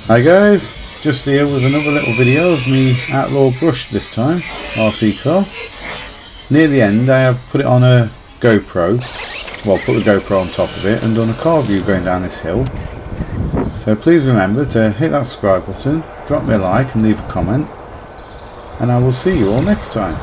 Hi guys, just here with another little video of me Outlaw brush this time, RC car. Near the end I have put it on a GoPro, well put the GoPro on top of it and done a car view going down this hill. So please remember to hit that subscribe button, drop me a like and leave a comment, and I will see you all next time.